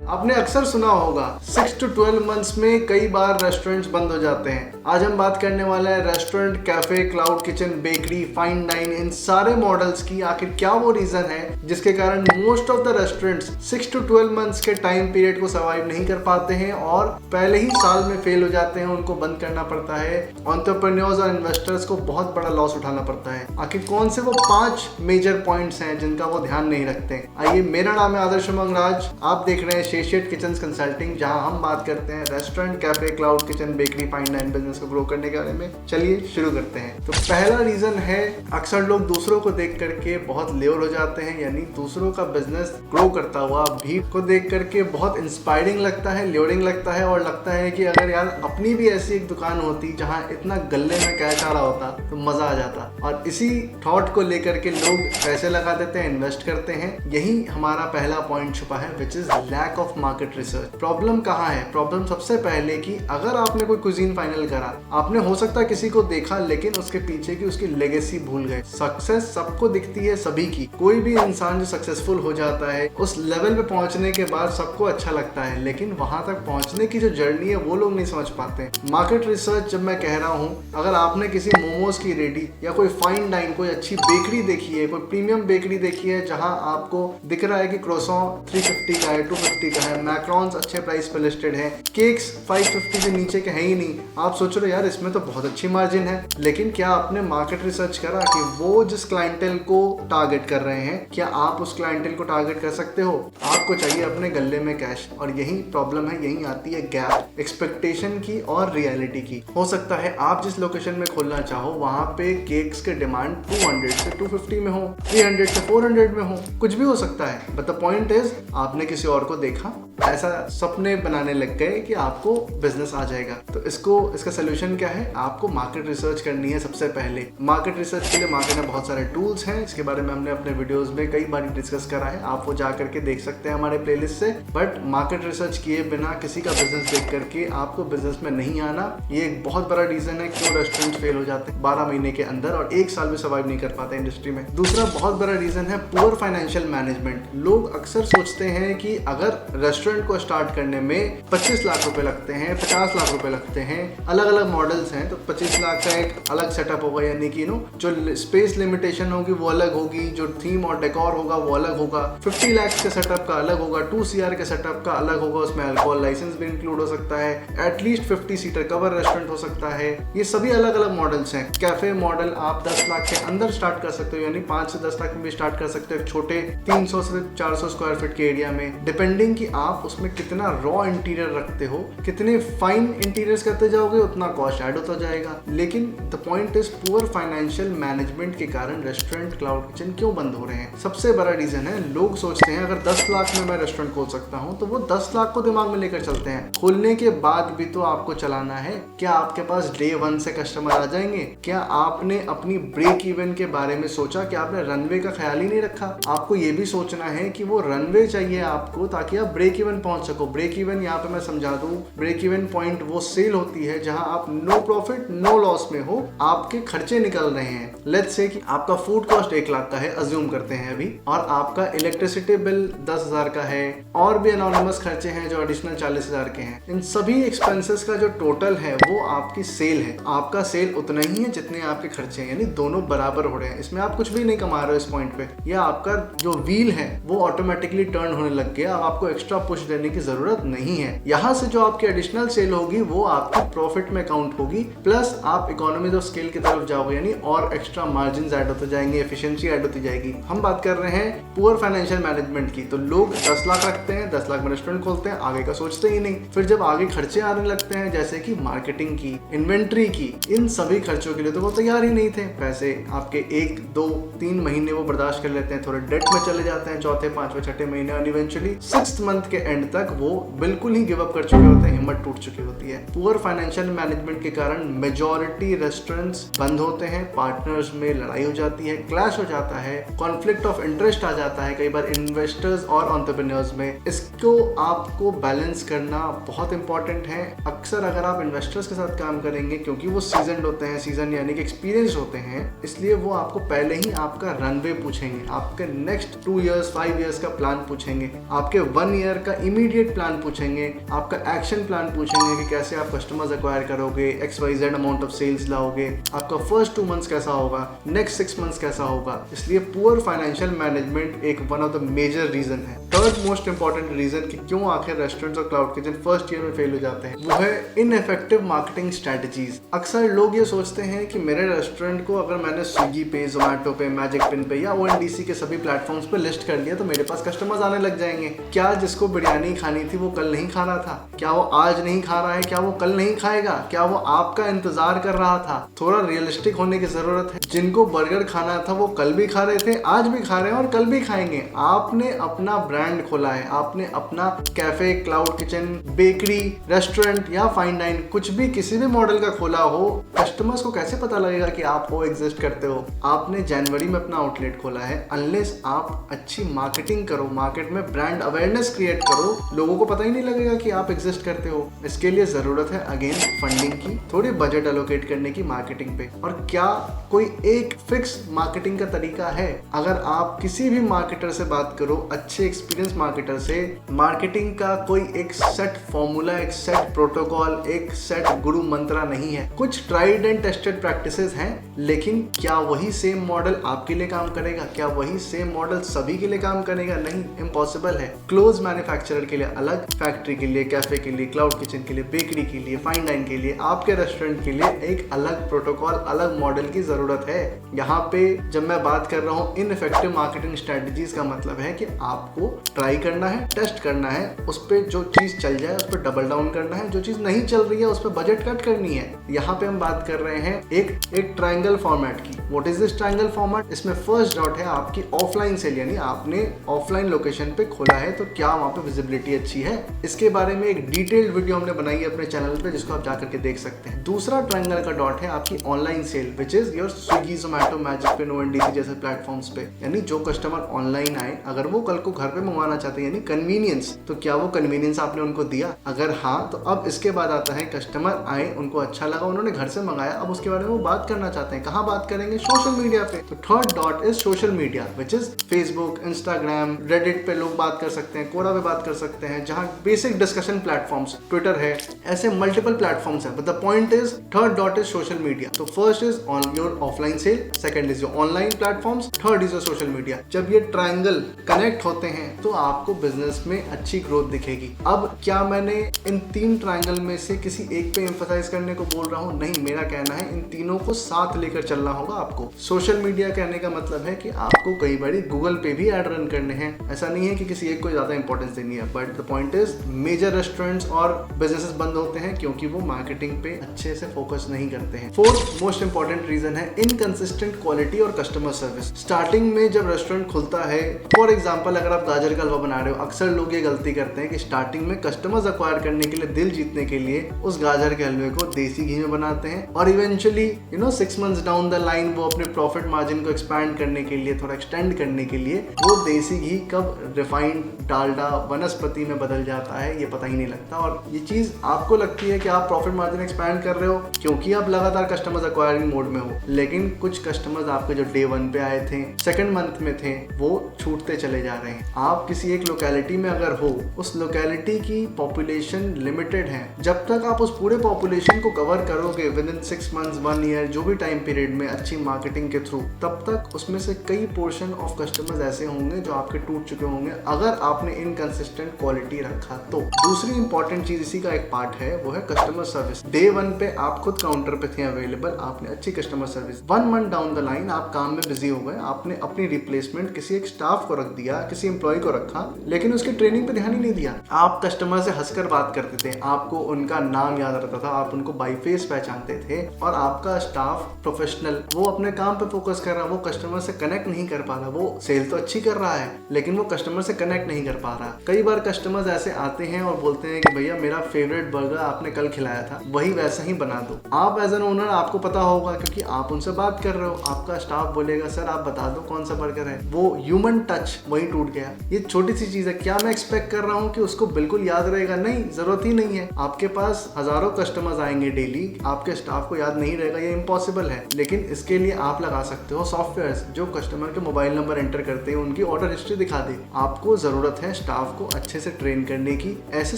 आपने अक्सर सुना होगा 6 to 12 मंथ्स में कई बार रेस्टोरेंट्स बंद हो जाते हैं। आज हम बात करने वाले हैं restaurant, cafe, cloud kitchen, bakery, fine dine, इन सारे मॉडल्स की आखिर क्या वो रीजन है जिसके कारण most of the restaurants 6 to 12 months के टाइम पीरियड को सर्वाइव नहीं कर पाते हैं और पहले ही साल में फेल हो जाते हैं, उनको बंद करना पड़ता है। एंटरप्रेन्योर्स और इन्वेस्टर्स को बहुत बड़ा लॉस उठाना पड़ता है। आखिर कौन से वो 5 मेजर पॉइंट्स हैं जिनका वो ध्यान नहीं रखते? आइए, मेरा नाम है आदर्श मंगराज, आप देख रहे हैं शेशियट किचन्स कंसल्टिंग, जहां हम बात करते हैं restaurant, cafe, cloud kitchen, bakery, fine dine business को ग्रो करने के बारे में। चलिए शुरू करते हैं। तो पहला रीजन है, अक्सर लोग दूसरों को देख करके बहुत लेवल हो जाते हैं, यानी दूसरों का बिजनेस ग्रो करता हुआ भीड़ को देख करके बहुत इंस्पायरिंग लगता है, ल्योरिंग लगता है और लगता है कि अगर यार अपनी भी ऐसी एक दुकान होती जहां इतना गले में कैश आ रहा होता तो मजा आ जाता। और इसी थॉट को लेकर के लोग पैसे लगा देते हैं, इन्वेस्ट करते हैं। यही हमारा पहला पॉइंट छुपा है, which is lack of market research. Problem कहाँ है? प्रॉब्लम सबसे पहले कि अगर आपने कोई कुजीन फाइनल करा, आपने हो सकता है किसी को देखा लेकिन उसके पीछे की उसकी लेगेसी भूल गए। सक्सेस सबको दिखती है, सभी की। कोई भी इंसान जो सक्सेसफुल हो जाता है उस लेवल पे पहुंचने के बाद सबको अच्छा लगता है, लेकिन वहां तक पहुंचने की जो जर्नी है वो लोग नहीं समझ पाते। मार्केट रिसर्च जब मैं कह रहा हूँ, अगर आपने किसी मोमोज की रेडी या कोई फाइन डाइन, कोई अच्छी बेकरी देखी है, कोई प्रीमियम बेकरी देखी है जहां आपको दिख रहा है कि क्रोसॉन 350 का है, 250 का है, मैक्रॉन्स अच्छे प्राइस पे लिस्टेड है, केक्स 550 से नीचे के हैं ही नहीं, आप सोच रहे हो यार इसमें तो बहुत अच्छी मार्जिन है। लेकिन क्या आपने मार्केट रिसर्च करा कि वो जिस क्लाइंटेल को टारगेट कर रहे हैं, क्या आप उस क्लाइंटेल को टारगेट कर सकते हो? आपको चाहिए अपने गले में कैश, और यही प्रॉब्लम है, यही आती है गैप एक्सपेक्टेशन की और रियलिटी की। हो सकता है आप जिस लोकेशन में खोलना चाहो वहां पे केक्स के डिमांड 200 से 250 में हो, 300 से 400 में हो, कुछ भी हो सकता है। बट द पॉइंट इज, आपने किसी और को देखा, ऐसा सपने बनाने लग गए कि आपको बिजनेस आ जाएगा। तो इसका सोल्यूशन क्या है? आपको मार्केट रिसर्च करनी है सबसे पहले। मार्केट रिसर्च के लिए मार्केट में बहुत सारे टूल्स हैं, इसके बारे में हमने अपने वीडियोस में कई बार डिस्कस करा है, आप वो जा करके देख सकते हैं हमारे प्लेलिस्ट से। बट मार्केट रिसर्च किए बिना किसी का बिजनेस देख करके आपको बिजनेस में नहीं आना, ये एक बहुत बड़ा रीजन है क्यों रेस्टोरेंट फेल हो जाते हैं 12 महीने के अंदर और 1 साल में सर्वाइव नहीं कर पाते इंडस्ट्री में। दूसरा बहुत बड़ा रीजन है पुअर फाइनेंशियल मैनेजमेंट। लोग अक्सर सोचते हैं कि अगर रेस्टोरेंट को स्टार्ट करने में 25 लाख रुपए लगते हैं, 50 लाख रुपए लगते हैं, अलग अलग मॉडल्स हैं, तो 25 लाख का एक अलग सेटअप होगा, यानी कि जो स्पेस लिमिटेशन होगी वो अलग होगी, जो थीम और डेकोर होगा वो अलग होगा, 50 लाख के सेटअप का अलग होगा, 2 CR के सेटअप का अलग होगा, उसमें अल्कोहल लाइसेंस भी इंक्लूड हो सकता है, एटलीस्ट 50 सीटर कवर रेस्टोरेंट हो सकता है। ये सभी अलग अलग मॉडल्स हैं। कैफे मॉडल आप 10 लाख के अंदर स्टार्ट कर सकते हो, यानी 5 से 10 लाख में भी स्टार्ट कर सकते हो, छोटे 300 से 400 स्क्वायर फीट के एरिया में, डिपेंडिंग कि आप उसमें कितना रॉ इंटीरियर रखते हो, कितने फाइन इंटीरियर्स करते जाओगे उतना कॉस्ट ऐड होता जाएगा। लेकिन the point is poor financial management के कारण रेस्टोरेंट, क्लाउड किचन क्यों बंद हो रहे हैं? सबसे बड़ा रीजन है, लोग सोचते हैं अगर 10 लाख में मैं रेस्टोरेंट खोल सकता हूं, तो वो 10 लाख को दिमाग में लेकर चलते हैं। खोलने के बाद भी तो आपको चलाना है। क्या आपके पास डे 1 से कस्टमर आ जाएंगे? क्या आपने अपनी ब्रेक इवन के बारे में सोचा? कि आपने रनवे का ख्याल ही नहीं रखा? आपको ये भी सोचना है कि वो रनवे चाहिए आपको ताकि आप ब्रेक इवन पहुंच सको। ब्रेक इवन यहाँ पे मैं समझा दूं, ब्रेक इवन पॉइंट वो सेल होती है जहां आप नो प्रॉफिट नो लॉस में हो, आपके खर्चे निकल रहे हैं। लेट्स से कि आपका फूड कॉस्ट 1 लाख का है, अज्यूम करते हैं अभी, और आपका इलेक्ट्रिसिटी बिल 10,000 का है, और भी एनोनिमस खर्चे हैं जो एडिशनल 40,000 के हैं। इन सभी एक्सपेंसेस का जो टोटल है वो आपकी सेल है। आपका सेल उतना ही है जितने आपके खर्चे हैं, यानी दोनों बराबर हो रहे हैं। इसमें आप कुछ भी नहीं कमा रहे हो इस पॉइंट पे, या आपका जो व्हील है वो ऑटोमेटिकली टर्न होने लग गया, अब आपको एक्स्ट्रा पुश देने की जरूरत नहीं है। यहाँ से जो आपकी एडिशनल सेल होगी वो आपकी प्रॉफिट में काउंट होगी, प्लस आप इकोनॉमीज ऑफ स्केल की तरफ जाओगे, यानी और एक्स्ट्रा मार्जिन ऐड होते जाएंगे, एफिशिएंसी ऐड होती जाएगी। हम बात कर रहे हैं पुअर फाइनेंशियल मैनेजमेंट की। तो लोग 10 लाख रखते हैं, 10 लाख में रेस्टोरेंट खोलते हैं, आगे का सोचते ही नहीं। फिर जब आगे खर्चे आने लगते हैं, जैसे कि मार्केटिंग की, इन्वेंट्री की, इन सभी खर्चों के लिए तो वो तैयार ही नहीं थे। पैसे आपके 1, 2, 3 महीने वो बर्दाश्त कर लेते हैं, थोड़े डेट में चले जाते हैं, चौथे, 5वें, 6ठे महीने, और इवेंचुअली 6th मंथ के एंड तक वो बिल्कुल ही गिव अप कर चुके होते हैं, हिम्मत टूट चुकी होती है। पुअर फाइनेंशियल मैनेजमेंट के कारण मेजॉरिटी रेस्टोरेंट्स बंद होते हैं, पार्टनर्स में लड़ाई हो जाती है, क्लैश हो जाता है, कॉन्फ्लिक्ट ऑफ इंटरेस्ट आ जाता है कई बार इन्वेस्टर्स और एंटरप्रेन्योर्स में। इसको आपको बैलेंस करना बहुत इंपॉर्टेंट है। अक्सर अगर आप इन्वेस्टर्स के साथ काम करेंगे, क्योंकि वो सीजन होते हैं, सीजन यानी कि एक्सपीरियंस होते हैं, इसलिए वो आपको पहले ही आपका रनवे पूछेंगे, आपके नेक्स्ट 2 इयर्स 5 इयर्स का प्लान पूछेंगे, आपके 1 ईयर का इमीडिएट प्लान पूछेंगे, आपका एक्शन प्लान पूछेंगे कि कैसे आप कस्टमर्स एक्वायर करोगे, XYZ अमाउंट ऑफ सेल्स लाओगे, आपका फर्स्ट 2 मंथ्स कैसा होगा, नेक्स्ट 6 मंथ्स कैसा होगा। इसलिए पुअर फाइनेंशियल मैनेजमेंट एक one of the major reason है। थर्ड मोस्ट इंपॉर्टेंट रीजन कि क्यों आखिर रेस्टोरेंट्स और क्लाउड किचन फर्स्ट ईयर में फेल हो जाते हैं, वो है इनइफेक्टिव मार्केटिंग स्ट्रेटजीज। अक्सर लोग ये सोचते हैं कि मेरे रेस्टोरेंट को अगर मैंने स्विगी पे, जोमैटो पे, मैजिक पिन पे या ONDC के सभी प्लेटफॉर्म्स पे लिस्ट कर लिया तो मेरे पास कस्टमर्स आने लग जाएंगे। क्या जिसको बिरयानी खानी थी वो कल नहीं खा रहा था? क्या वो आज नहीं खा रहा है? क्या वो कल नहीं खाएगा? क्या वो आपका इंतजार कर रहा था? थोड़ा रियलिस्टिक होने की जरूरत है। जिनको बर्गर खाना था वो कल भी खा रहे थे, आज भी खा रहे हैं और कल भी खाएंगे। आपने अपना ब्रांड खोला है, आपने अपना cafe, cloud kitchen, bakery, restaurant या फाइन डाइन कुछ भी किसी भी मॉडल का खोला हो, कस्टमर्स को कैसे पता लगेगा कि आप वो एग्जिस्ट करते हो? आपने जनवरी में अपना आउटलेट खोला है, अनलेस आप अच्छी मार्केटिंग करो, मार्केट में ब्रांड अवेयरनेस क्रिएट करो, लोगों को पता ही नहीं लगेगा कि आप एग्जिस्ट करते हो। इसके लिए जरूरत है अगेन फंडिंग की, थोड़ी बजट एलोकेट करने की मार्केटिंग पे। और क्या कोई एक फिक्स मार्केटिंग का तरीका है? अगर आप किसी भी मार्केटर से बात करो, अच्छे एक्सपीरियंस मार्केटर से, मार्केटिंग का कोई एक सेट फॉर्मूला, एक सेट प्रोटोकॉल, एक सेट गुरु मंत्रा नहीं है। कुछ ट्राइड एंड टेस्टेड प्रैक्टिसेस हैं, लेकिन क्या वही सेम मॉडल आपके लिए काम करेगा? क्या वही सेम मॉडल सभी के लिए काम करेगा? नहीं, इम्पॉसिबल है। क्लोज मैन्युफैक्चरर के लिए अलग, फैक्ट्री के लिए, कैफे के लिए, क्लाउड किचन के लिए, बेकरी के लिए, फाइन डाइन के लिए, आपके रेस्टोरेंट के लिए एक अलग प्रोटोकॉल, अलग मॉडल की जरूरत है। यहाँ पे जब मैं बात कर रहा हूँ इनइफेक्टिव मार्केटिंग स्ट्रेटजीज का मतलब है कि आपको ट्राई करना है, टेस्ट करना है, उस पर जो चीज चल जाए उस पर डबल डाउन करना है, जो चीज नहीं चल रही है उस पर बजट कट करनी है। यहाँ पे हम बात कर रहे हैं एक ट्रायंगल फॉर्मेट की। What is this triangle format? इसमें फर्स्ट डॉट है आपकी ऑफलाइन सेल, यानी आपने ऑफलाइन लोकेशन पे खोला है तो क्या वहाँ पे विजिबिलिटी अच्छी है। इसके बारे में एक डिटेल्ड वीडियो हमने बनाई है अपने चैनल पे, जिसको आप जाकर के देख सकते हैं। दूसरा ट्रायंगल का डॉट है आपकी online sale, which is your Swiggy, Zomato, magic pin, ONDC जैसे प्लेटफॉर्म्स पे। यानी जो कस्टमर ऑनलाइन आए, अगर वो कल को घर पे मंगवाना चाहते हैं, यानी कन्वीनियंस, तो क्या वो कन्वीनियंस आपने उनको दिया? अगर हाँ, तो अब इसके बाद आता है कस्टमर आए, उनको अच्छा लगा, उन्होंने घर से मंगाया, अब उसके बारे में वो बात करना चाहते हैं। कहाँ बात करेंगे? सोशल मीडिया पे। तो third dot is social media, which is Facebook, Instagram, Reddit पे लोग बात कर सकते हैं, कोरा पे बात कर सकते हैं, जहाँ बेसिक डिस्कशन प्लेटफॉर्म्स, ट्विटर है, ऐसे मल्टीपल प्लेटफॉर्म्स है। But the point is third dot is social media. तो first is on your offline sale, second is your online platforms, third is your social media. जब ये triangle connect होते हैं तो आपको बिजनेस में अच्छी ग्रोथ दिखेगी। अब क्या मैंने इन 3 ट्रायंगल में से किसी एक पे एम्फसाइज करने को बोल रहा हूँ? नहीं, मेरा कहना है इन तीनों को साथ लेकर चलना होगा आपको। सोशल मीडिया कहने का मतलब है कि आपको कई बार गूगल पे भी ऐड रन करने हैं। ऐसा नहीं है कि किसी एक को ज्यादा इंपॉर्टेंस देनी है, but the point is major restaurants और बिजनेसेस बंद होते हैं क्योंकि वो मार्केटिंग पे अच्छे से फोकस नहीं करते हैं। फोर्थ मोस्ट इंपॉर्टेंट रीजन है इनकंसिस्टेंट क्वालिटी और कस्टमर सर्विस। स्टार्टिंग में जब रेस्टोरेंट खुलता है, फॉर एग्जांपल अगर आप गाजर का हलवा बना रहे हो, अक्सर लोग ये गलती करते हैं कि स्टार्टिंग में कस्टमर्स एक्वायर करने के लिए, दिल जीतने के लिए उस गाजर के हलवे को देसी घी में बनाते हैं और eventually 6 months down the line वो अपने प्रॉफिट मार्जिन को एक्सपैंड करने के लिए, थोड़ा एक्सटेंड करने के लिए, वो देसी घी कब रिफाइंड डालडा, वनस्पति में बदल जाता है ये पता ही नहीं लगता। और ये चीज आपको लगती है कि आप प्रॉफिट मार्जिन एक्सपैंड कर रहे हो क्योंकि आप लगातार कस्टमर्स एक्वायरिंग मोड में हो, लेकिन कुछ कस्टमर्स आपके जो डे 1 पे आए थे, सेकंड मंथ में थे, वो छूटते चले जा रहे हैं। आप किसी एक लोकेलिटी में अगर हो, उस लोकेलिटी की पॉपुलेशन लिमिटेड है, जब तक आप उस पूरे पॉपुलेशन को कवर करोगे विद इन 6 मंथ्स, 1 ईयर, जो भी टाइम पीरियड में अच्छी मार्केटिंग के थ्रू, तब तक उसमें से कई पोर्शन ऑफ कस्टमर्स ऐसे होंगे जो आपके टूट चुके होंगे अगर आपने इनकंसिस्टेंट क्वालिटी रखा तो। दूसरी इंपॉर्टेंट चीज इसी का एक पार्ट है, वो है कस्टमर सर्विस। डे 1 पे आप खुद काउंटर पे थे अवेलेबल, आपने अच्छी customer service. 1 month down the line आप काम में बिजी हो गए, आपने अपनी रिप्लेसमेंट किसी एक स्टाफ को रख दिया, किसी एम्प्लॉय को रखा, लेकिन उसकी ट्रेनिंग पे ध्यान ही नहीं दिया। आप कस्टमर से हंसकर बात करते थे, आपको उनका नाम याद रहता था, आप उनको बाई फेस पहचानते थे, और आपका स्टाफ प्रोफेशनल वो अपने काम पे फोकस कर रहा है, वो कस्टमर से कनेक्ट नहीं कर पा रहा। वो सेल तो अच्छी कर रहा है लेकिन वो कस्टमर से कनेक्ट नहीं कर पा रहा। कई बार कस्टमर्स ऐसे आते हैं और बोलते हैं कि भैया मेरा फेवरेट बर्गर आपने कल खिलाया था, वही वैसा ही बना दो। आप एज एन ओनर आपको पता होगा क्योंकि आप उनसे बात कर रहे हो, आपका स्टाफ बोलेगा सर आप बता दो कौन सा बर्गर है, वो ह्यूमन टच वही टूट गया। ये छोटी सी चीज है, क्या मैं एक्सपेक्ट कर रहा हूँ कि उसको बिल्कुल याद रहेगा? नहीं, जरूरत ही नहीं है। आपके पास हजारों कस्टमर्स आएंगे डेली, आपके स्टाफ को याद नहीं रहेगा, ये इम्पॉसिबल है। लेकिन इसके लिए आप लगा सकते हो सॉफ्टवेयर जो कस्टमर के मोबाइल नंबर एंटर करते हैं उनकी ऑर्डर हिस्ट्री दिखा दे। आपको जरूरत है स्टाफ को अच्छे से ट्रेन करने की, ऐसे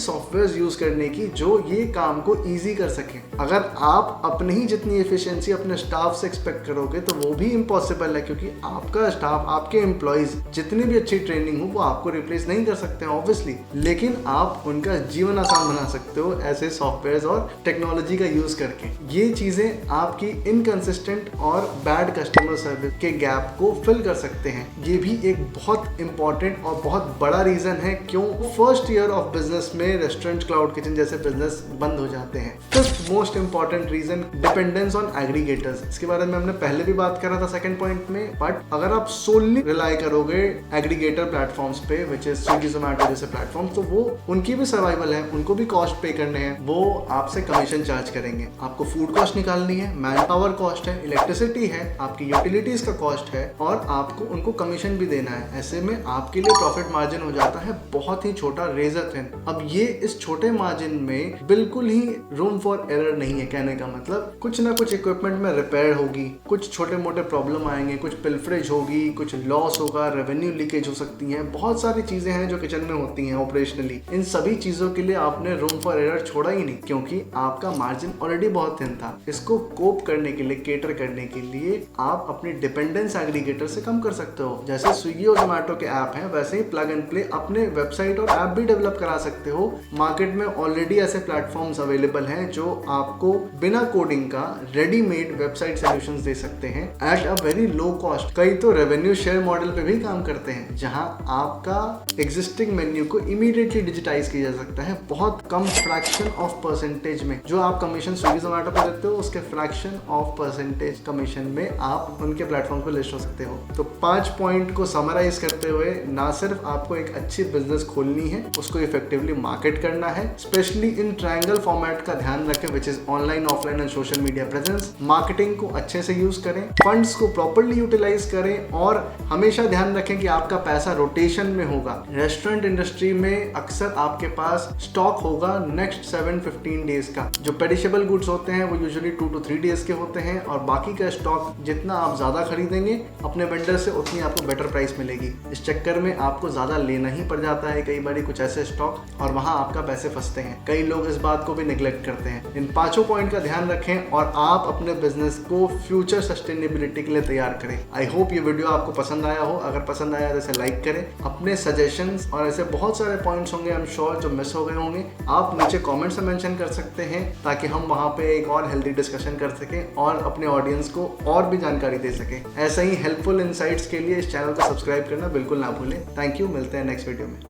सॉफ्टवेयर यूज करने की जो ये काम को ईजी कर सके। अगर आप अपने ही जितनी एफिशिएंसी अपने स्टाफ से एक्सपेक्ट करोगे तो वो भी इम्पॉसिबल है, क्योंकि आपका स्टाफ, आपके एम्प्लॉइज जितनी भी अच्छी ट्रेनिंग हो वो आपको रिप्लेस नहीं कर सकते हैं ऑब्वियसली, लेकिन आप उनका जीवन आसान बना सकते हो ऐसे सॉफ्टवेयर और टेक्नोलॉजी का यूज करके। ये चीजें आपकी इनकंसिस्टेंट और बैड कस्टमर सर्विस के गैप को फिल कर सकते हैं। ये भी एक बहुत इंपॉर्टेंट और बहुत बड़ा रीजन है क्यों फर्स्ट ईयर ऑफ बिजनेस में रेस्टोरेंट, क्लाउड किचन जैसे बिजनेस बंद हो जाते हैं। Fifth most important reason, dependence on aggregators. इसके बारे में हमने पहले भी बात करा था सेकंड पॉइंट में, बट अगर आप सोलली रिलाई करोगे एग्रीगेटर प्लेटफॉर्म्स पे, विच इज स्विगी, जोमैटो जैसे प्लेटफॉर्म, तो वो उनकी भी सर्वाइवल है, उनको भी कॉस्ट पे करने हैं, वो आपसे कमीशन चार्ज करेंगे। आपको फूड कॉस्ट निकालनी है, मैन पावर कॉस्ट है, इलेक्ट्रिसिटी है, आपकी यूटिलिटीज का कॉस्ट है, और आपको उनको कमीशन भी देना है। ऐसे में आपके लिए प्रॉफिट मार्जिन हो जाता है बहुत ही छोटा, रेजर थिन। अब ये इस छोटे मार्जिन में बिल्कुल ही रूम फॉर एरर नहीं है। कहने का मतलब कुछ ना कुछ इक्विपमेंट में रिपेयर होगी, कुछ छोटे मोटे प्रॉब्लम आएंगे, कुछ पिलफरेज होगी, कुछ लॉस होगा, रेवेन्यू लीकेज हो सकती है, बहुत सारी चीजें हैं जो किचन में होती हैं ऑपरेशनली। इन सभी चीजों के लिए आपने रूम फॉर एरर छोड़ा ही नहीं, क्योंकि आपका मार्जिन ऑलरेडी बहुत थिन था। इसको कोप करने के लिए, केटर करने के लिए आप अपनी डिपेंडेंस एग्रीगेटर से कम कर सकते हो। जैसे स्विगी और जोमैटो के ऐप हैं, वैसे ही प्लग एंड प्ले अपने वेबसाइट और ऐप भी डेवलप करा सकते हो। मार्केट में ऑलरेडी ऐसे प्लेटफॉर्म्स अवेलेबल हैं जो आपको बिना कोडिंग का रेडीमेड वेबसाइट सॉल्यूशंस दे सकते हैं at a very low cost. कई तो रेवेन्यू शेयर मॉडल पे भी काम करते हैं, जहां आपका एग्जिस्टिंग मेन्यू को इमीडिएटली डिजिटाइज किया जा सकता है बहुत कम फ्रैक्शन ऑफ परसेंटेज में। जो आप कमीशन स्विगी जोमैटो पे देते हो उसके फ्रैक्शन ऑफ परसेंटेज कमीशन में आप उनके प्लेटफॉर्म पे लिस्ट हो सकते हो। तो 5 पॉइंट को समराइज करते हुए, ना सिर्फ आपको एक अच्छी बिजनेस खोलनी है, उसको इफेक्टिवली मार्केट करना है, स्पेशली इन ट्रायंगल फॉर्मेट का ध्यान रखें, which is online, offline and social media presence. Marketing को अच्छे से यूज करें, फंड्स को प्रॉपर्ली यूटिलाइज करें, और हमेशा ध्यान रखें कि आपका पैसा रोटेशन में होगा। रेस्टोरेंट इंडस्ट्री में अक्सर आपके पास स्टॉक होगा नेक्स्ट 7-15 डेज का। जो पेरिशेबल गुड्स होते हैं वो यूजुअली 2 to 3 डेज के होते हैं, और बाकी का स्टॉक जितना आप ज्यादा खरीदेंगे अपने वेंडर से, उतनी आपको बेटर प्राइस मिलेगी। इस चक्कर में आपको ज्यादा लेना ही पड़ जाता है कई बार कुछ ऐसे स्टॉक, और वहां आपका पैसे फंसते हैं। कई लोग इस बात को भी निगलेक्ट करते हैं। इन 5 पॉइंट का ध्यान रखें और आप अपने बिजनेस को फ्यूचर सस्टेनेबिलिटी के लिए तैयार करें। आई होप ये वीडियो आपको पसंद आया हो। अगर पसंद आया तो इसे लाइक करें। अपने सजेशंस और ऐसे बहुत सारे पॉइंट्स होंगे आई एम श्योर जो मिस हो गए होंगे, आप नीचे कमेंट्स में मेंशन कर सकते हैं, ताकि हम वहां पे एक और हेल्दी डिस्कशन कर सकें और अपने ऑडियंस को और भी जानकारी दे सकें। ऐसे ही हेल्पफुल इनसाइट्स के लिए इस चैनल को सब्सक्राइब करना बिल्कुल ना भूलें। थैंक यू, मिलते हैं नेक्स्ट वीडियो में।